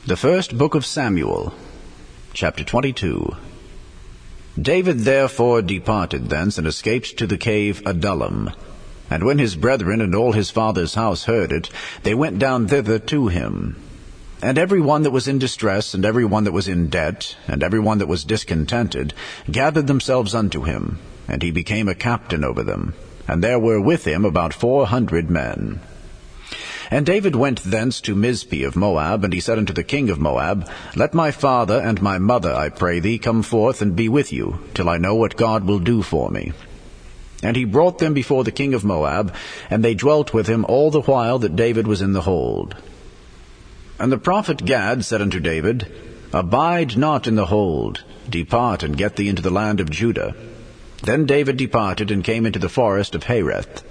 The first book of Samuel, chapter 22. David therefore departed thence, and escaped to the cave Adullam. And when his brethren and all his father's house heard it, they went down thither to him. And every one that was in distress, and every one that was in debt, and every one that was discontented, gathered themselves unto him, and he became a captain over them. And there were with him about 400 men. And David went thence to Mizpeh of Moab, and he said unto the king of Moab, Let my father and my mother, I pray thee, come forth and be with you, till I know what God will do for me. And he brought them before the king of Moab, and they dwelt with him all the while that David was in the hold. And the prophet Gad said unto David, Abide not in the hold, depart and get thee into the land of Judah. Then David departed and came into the forest of Hereth.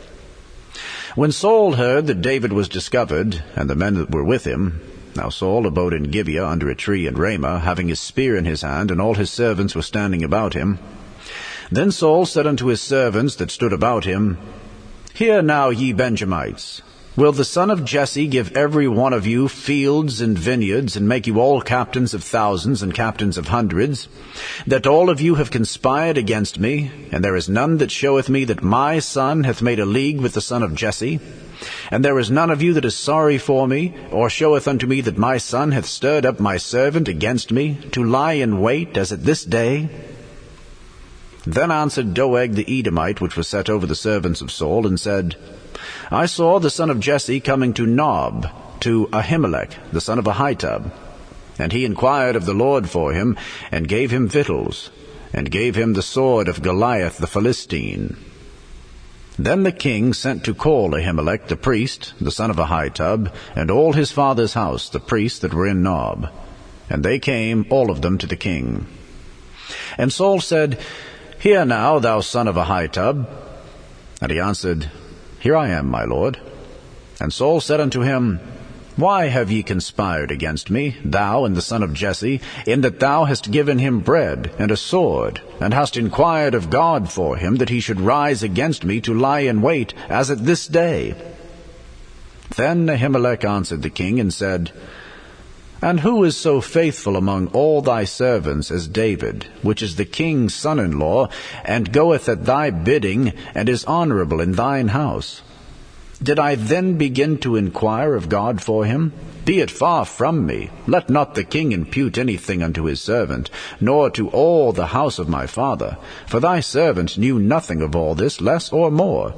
When Saul heard that David was discovered, and the men that were with him, now Saul abode in Gibeah under a tree in Ramah, having his spear in his hand, and all his servants were standing about him. Then Saul said unto his servants that stood about him, Hear now, ye Benjamites, will the son of Jesse give every one of you fields and vineyards, and make you all captains of thousands and captains of hundreds, that all of you have conspired against me, and there is none that showeth me that my son hath made a league with the son of Jesse? And there is none of you that is sorry for me, or showeth unto me that my son hath stirred up my servant against me, to lie in wait, as at this day? Then answered Doeg the Edomite, which was set over the servants of Saul, and said, I saw the son of Jesse coming to Nob, to Ahimelech, the son of Ahitub. And he inquired of the Lord for him, and gave him victuals, and gave him the sword of Goliath the Philistine. Then the king sent to call Ahimelech the priest, the son of Ahitub, and all his father's house, the priests that were in Nob. And they came, all of them, to the king. And Saul said, Hear now, thou son of Ahitub. And he answered, Here I am, my lord. And Saul said unto him, Why have ye conspired against me, thou and the son of Jesse, in that thou hast given him bread and a sword, and hast inquired of God for him, that he should rise against me to lie in wait, as at this day? Then Ahimelech answered the king, and said, And who is so faithful among all thy servants as David, which is the king's son-in-law, and goeth at thy bidding, and is honorable in thine house? Did I then begin to inquire of God for him? Be it far from me. Let not the king impute anything unto his servant, nor to all the house of my father. For thy servant knew nothing of all this, less or more.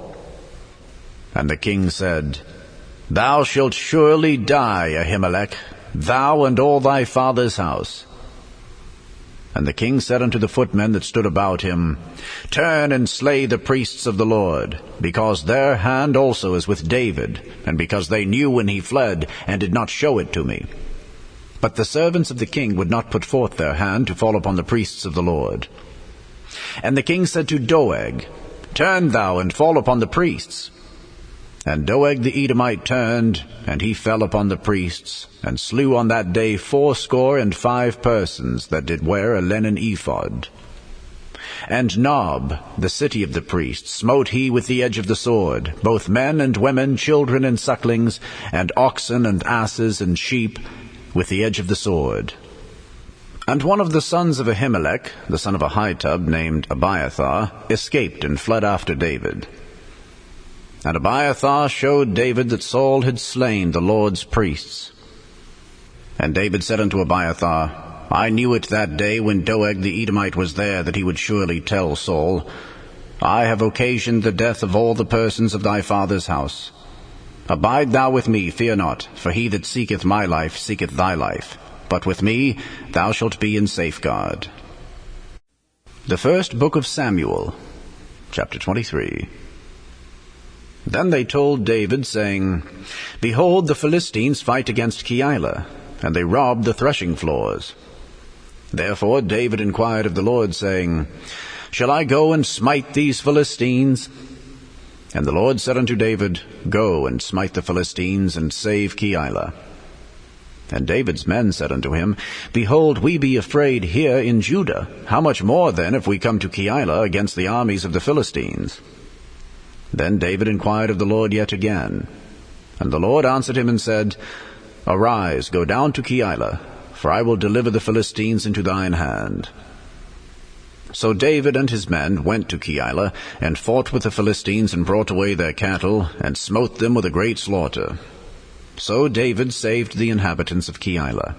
And the king said, Thou shalt surely die, Ahimelech, thou and all thy father's house. And the king said unto the footmen that stood about him, Turn and slay the priests of the Lord, because their hand also is with David, and because they knew when he fled, and did not show it to me. But the servants of the king would not put forth their hand to fall upon the priests of the Lord. And the king said to Doeg, Turn thou and fall upon the priests. And Doeg the Edomite turned, and he fell upon the priests, and slew on that day 75 persons that did wear a linen ephod. And Nob, the city of the priests, smote he with the edge of the sword, both men and women, children and sucklings, and oxen and asses and sheep, with the edge of the sword. And one of the sons of Ahimelech, the son of Ahitub, named Abiathar, escaped and fled after David. And Abiathar showed David that Saul had slain the Lord's priests. And David said unto Abiathar, I knew it that day when Doeg the Edomite was there, that he would surely tell Saul, I have occasioned the death of all the persons of thy father's house. Abide thou with me, fear not, for he that seeketh my life seeketh thy life. But with me thou shalt be in safeguard. The first book of Samuel, chapter 23. Then they told David, saying, Behold, the Philistines fight against Keilah, and they rob the threshing floors. Therefore David inquired of the Lord, saying, Shall I go and smite these Philistines? And the Lord said unto David, Go and smite the Philistines, and save Keilah. And David's men said unto him, Behold, we be afraid here in Judah. How much more then if we come to Keilah against the armies of the Philistines? Then David inquired of the Lord yet again. And the Lord answered him and said, Arise, go down to Keilah, for I will deliver the Philistines into thine hand. So David and his men went to Keilah, and fought with the Philistines, and brought away their cattle, and smote them with a great slaughter. So David saved the inhabitants of Keilah.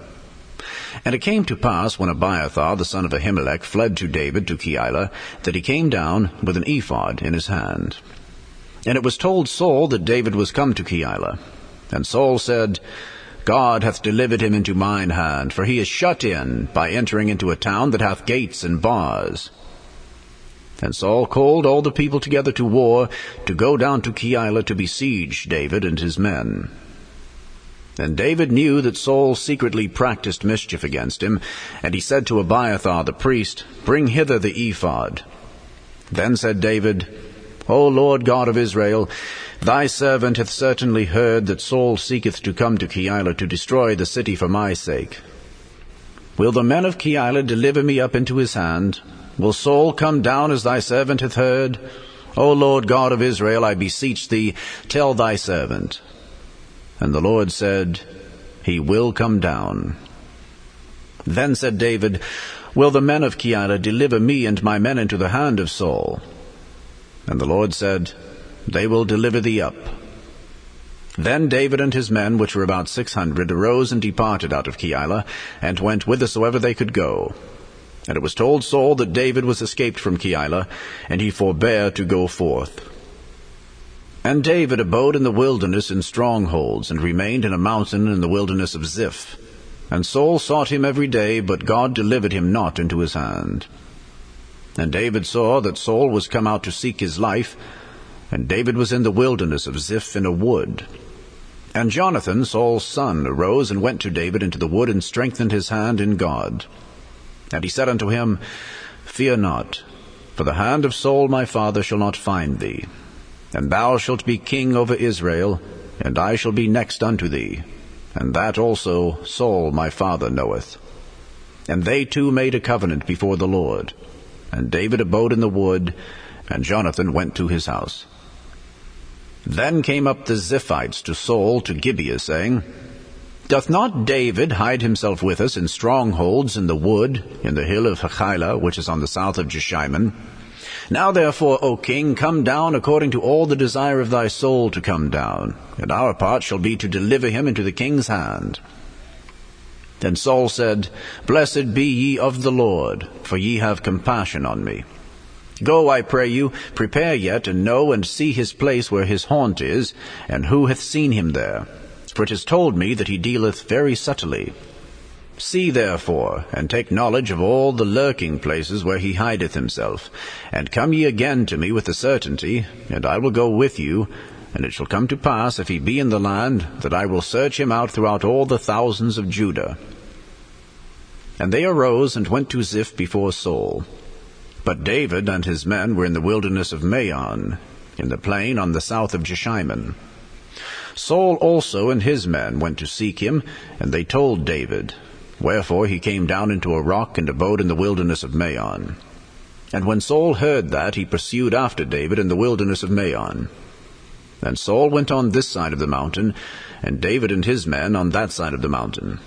And it came to pass, when Abiathar the son of Ahimelech fled to David to Keilah, that he came down with an ephod in his hand. And it was told Saul that David was come to Keilah. And Saul said, God hath delivered him into mine hand, for he is shut in by entering into a town that hath gates and bars. And Saul called all the people together to war, to go down to Keilah to besiege David and his men. And David knew that Saul secretly practiced mischief against him, and he said to Abiathar the priest, Bring hither the ephod. Then said David, O Lord God of Israel, thy servant hath certainly heard that Saul seeketh to come to Keilah to destroy the city for my sake. Will the men of Keilah deliver me up into his hand? Will Saul come down as thy servant hath heard? O Lord God of Israel, I beseech thee, tell thy servant. And the Lord said, He will come down. Then said David, Will the men of Keilah deliver me and my men into the hand of Saul? And the Lord said, They will deliver thee up. Then David and his men, which were about 600, arose and departed out of Keilah, and went whithersoever they could go. And it was told Saul that David was escaped from Keilah, and he forbare to go forth. And David abode in the wilderness in strongholds, and remained in a mountain in the wilderness of Ziph. And Saul sought him every day, but God delivered him not into his hand. And David saw that Saul was come out to seek his life, and David was in the wilderness of Ziph in a wood. And Jonathan, Saul's son, arose and went to David into the wood, and strengthened his hand in God. And he said unto him, Fear not, for the hand of Saul my father shall not find thee. And thou shalt be king over Israel, and I shall be next unto thee. And that also Saul my father knoweth. And they two made a covenant before the Lord. And David abode in the wood, and Jonathan went to his house. Then came up the Ziphites to Saul to Gibeah, saying, Doth not David hide himself with us in strongholds in the wood, in the hill of Hachilah, which is on the south of Jeshimon? Now therefore, O king, come down according to all the desire of thy soul to come down, and our part shall be to deliver him into the king's hand. Then Saul said, Blessed be ye of the Lord, for ye have compassion on me. Go, I pray you, prepare yet, and know and see his place where his haunt is, and who hath seen him there. For it is told me that he dealeth very subtly. See therefore, and take knowledge of all the lurking places where he hideth himself. And come ye again to me with the certainty, and I will go with you. And it shall come to pass, if he be in the land, that I will search him out throughout all the thousands of Judah. And they arose and went to Ziph before Saul. But David and his men were in the wilderness of Maon, in the plain on the south of Jeshimon. Saul also and his men went to seek him, and they told David. Wherefore he came down into a rock, and abode in the wilderness of Maon. And when Saul heard that, he pursued after David in the wilderness of Maon. And Saul went on this side of the mountain, and David and his men on that side of the mountain.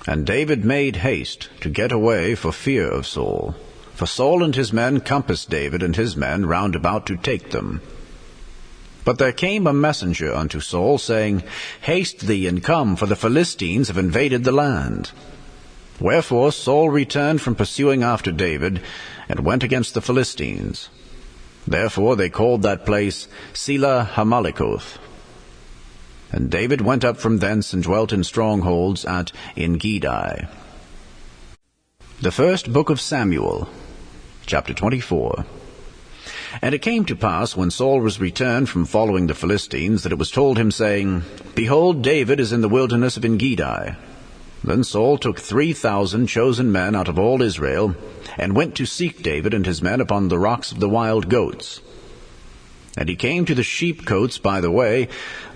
And David made haste to get away for fear of Saul. For Saul and his men compassed David and his men round about to take them. But there came a messenger unto Saul, saying, Haste thee, and come, for the Philistines have invaded the land. Wherefore Saul returned from pursuing after David, and went against the Philistines. Therefore they called that place Selah Hamalikoth. And David went up from thence, and dwelt in strongholds at En-gedi. The first book of Samuel, chapter 24. And it came to pass, when Saul was returned from following the Philistines, that it was told him, saying, Behold, David is in the wilderness of En-gedi. Then Saul took 3,000 chosen men out of all Israel, and went to seek David and his men upon the rocks of the wild goats. And he came to the sheepcotes by the way,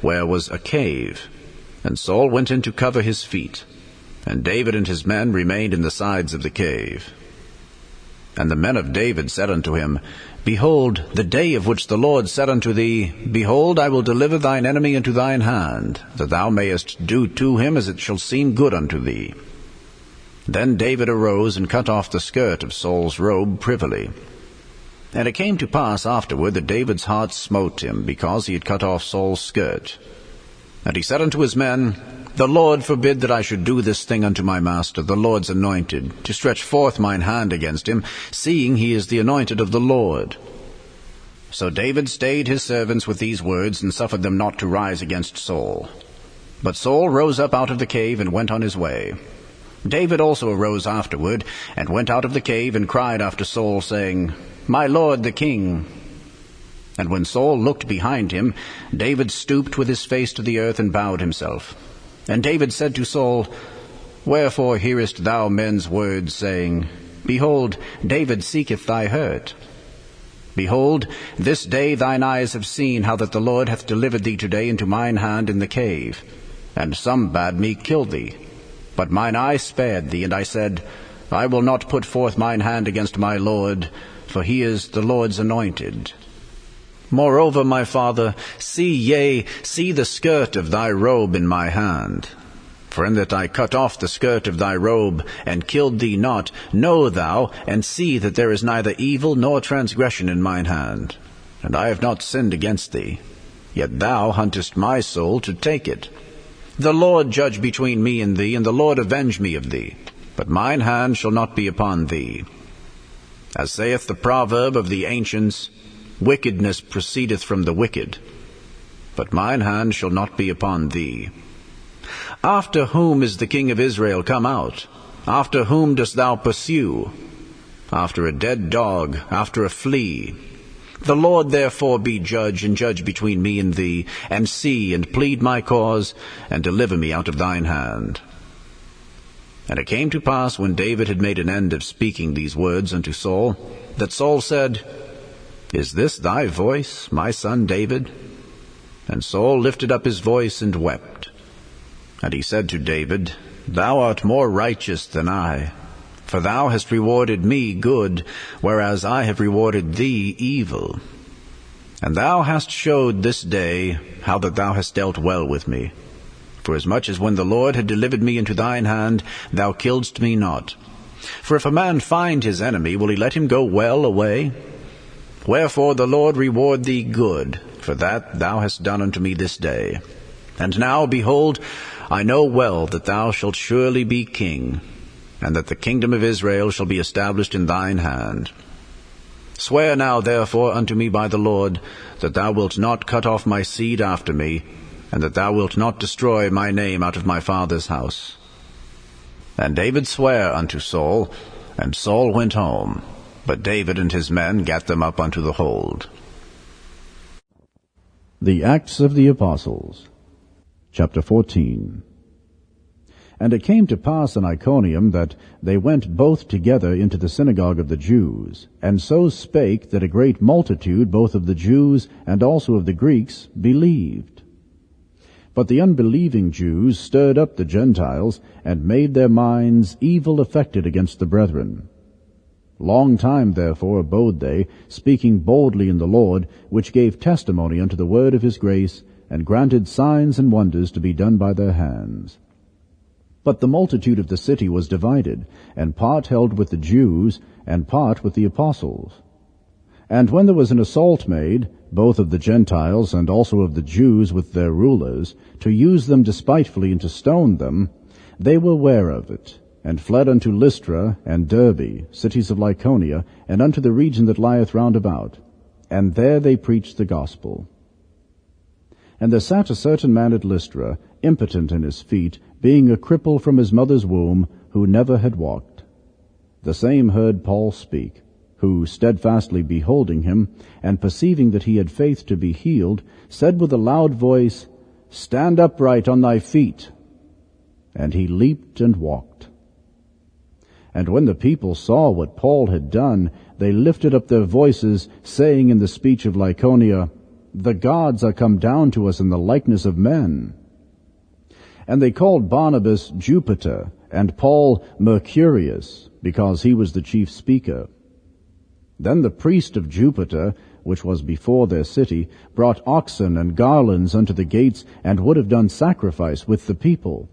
where was a cave. And Saul went in to cover his feet, and David and his men remained in the sides of the cave. And the men of David said unto him, Behold, the day of which the Lord said unto thee, Behold, I will deliver thine enemy into thine hand, that thou mayest do to him as it shall seem good unto thee. Then David arose and cut off the skirt of Saul's robe privily. And it came to pass afterward that David's heart smote him, because he had cut off Saul's skirt. And he said unto his men, The Lord forbid that I should do this thing unto my master, the Lord's anointed, to stretch forth mine hand against him, seeing he is the anointed of the Lord. So David stayed his servants with these words, and suffered them not to rise against Saul. But Saul rose up out of the cave, and went on his way. David also arose afterward, and went out of the cave, and cried after Saul, saying, My lord the king. And when Saul looked behind him, David stooped with his face to the earth, and bowed himself. And David said to Saul, Wherefore hearest thou men's words, saying, Behold, David seeketh thy hurt? Behold, this day thine eyes have seen how that the Lord hath delivered thee today into mine hand in the cave. And some bade me kill thee. But mine eye spared thee, and I said, I will not put forth mine hand against my Lord, for he is the Lord's anointed. Moreover, my father, see the skirt of thy robe in my hand. For in that I cut off the skirt of thy robe, and killed thee not, know thou, and see that there is neither evil nor transgression in mine hand. And I have not sinned against thee. Yet thou huntest my soul to take it. The Lord judge between me and thee, and the Lord avenge me of thee. But mine hand shall not be upon thee. As saith the proverb of the ancients, Wickedness proceedeth from the wicked, but mine hand shall not be upon thee. After whom is the king of Israel come out? After whom dost thou pursue? After a dead dog, after a flea. The Lord therefore be judge, and judge between me and thee, and see, and plead my cause, and deliver me out of thine hand. And it came to pass, when David had made an end of speaking these words unto Saul, that Saul said, Is this thy voice, my son David? And Saul lifted up his voice and wept. And he said to David, Thou art more righteous than I, for thou hast rewarded me good, whereas I have rewarded thee evil. And thou hast showed this day how that thou hast dealt well with me. Forasmuch as when the Lord had delivered me into thine hand, thou killedst me not. For if a man find his enemy, will he let him go well away? Wherefore the Lord reward thee good, for that thou hast done unto me this day. And now, behold, I know well that thou shalt surely be king, and that the kingdom of Israel shall be established in thine hand. Swear now therefore unto me by the Lord, that thou wilt not cut off my seed after me, and that thou wilt not destroy my name out of my father's house. And David sware unto Saul, and Saul went home. But David and his men gat them up unto the hold. The Acts of the Apostles, chapter 14. And it came to pass in Iconium that they went both together into the synagogue of the Jews, and so spake that a great multitude both of the Jews and also of the Greeks believed. But the unbelieving Jews stirred up the Gentiles, and made their minds evil affected against the brethren. Long time therefore abode they, speaking boldly in the Lord, which gave testimony unto the word of his grace, and granted signs and wonders to be done by their hands. But the multitude of the city was divided, and part held with the Jews, and part with the apostles. And when there was an assault made, both of the Gentiles and also of the Jews with their rulers, to use them despitefully and to stone them, they were ware of it, and fled unto Lystra and Derbe, cities of Lycaonia, and unto the region that lieth round about. And there they preached the gospel. And there sat a certain man at Lystra, impotent in his feet, being a cripple from his mother's womb, who never had walked. The same heard Paul speak, who, steadfastly beholding him, and perceiving that he had faith to be healed, said with a loud voice, Stand upright on thy feet. And he leaped and walked. And when the people saw what Paul had done, they lifted up their voices, saying in the speech of Lycaonia, The gods are come down to us in the likeness of men. And they called Barnabas Jupiter, and Paul Mercurius, because he was the chief speaker. Then the priest of Jupiter, which was before their city, brought oxen and garlands unto the gates, and would have done sacrifice with the people.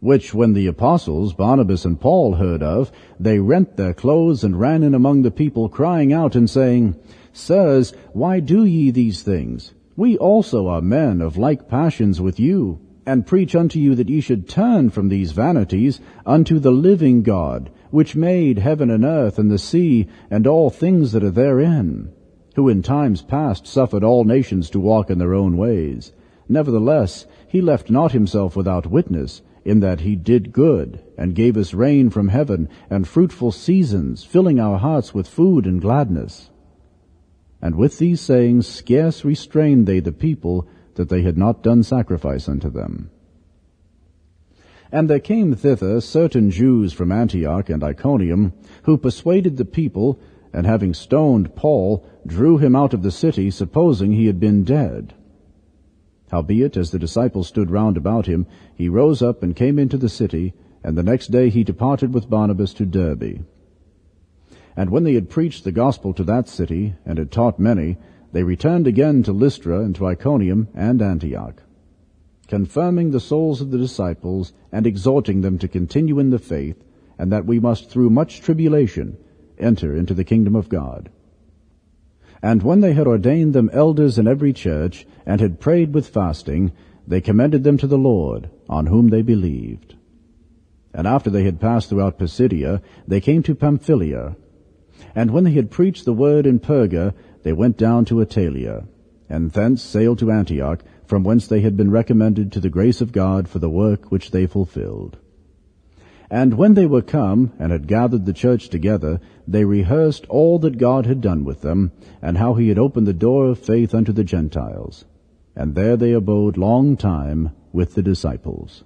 Which when the apostles, Barnabas and Paul, heard of, they rent their clothes, and ran in among the people, crying out and saying, Sirs, why do ye these things? We also are men of like passions with you, and preach unto you that ye should turn from these vanities unto the living God, which made heaven and earth and the sea, and all things that are therein, who in times past suffered all nations to walk in their own ways. Nevertheless, he left not himself without witness, in that he did good, and gave us rain from heaven, and fruitful seasons, filling our hearts with food and gladness. And with these sayings scarce restrained they the people, that they had not done sacrifice unto them. And there came thither certain Jews from Antioch and Iconium, who persuaded the people, and having stoned Paul, drew him out of the city, supposing he had been dead. Howbeit, as the disciples stood round about him, he rose up and came into the city, and the next day he departed with Barnabas to Derbe. And when they had preached the gospel to that city, and had taught many, they returned again to Lystra and to Iconium and Antioch, confirming the souls of the disciples, and exhorting them to continue in the faith, and that we must through much tribulation enter into the kingdom of God. And when they had ordained them elders in every church, and had prayed with fasting, they commended them to the Lord, on whom they believed. And after they had passed throughout Pisidia, they came to Pamphylia. And when they had preached the word in Perga, they went down to Attalia, and thence sailed to Antioch, from whence they had been recommended to the grace of God for the work which they fulfilled. And when they were come, and had gathered the church together, they rehearsed all that God had done with them, and how he had opened the door of faith unto the Gentiles. And there they abode long time with the disciples.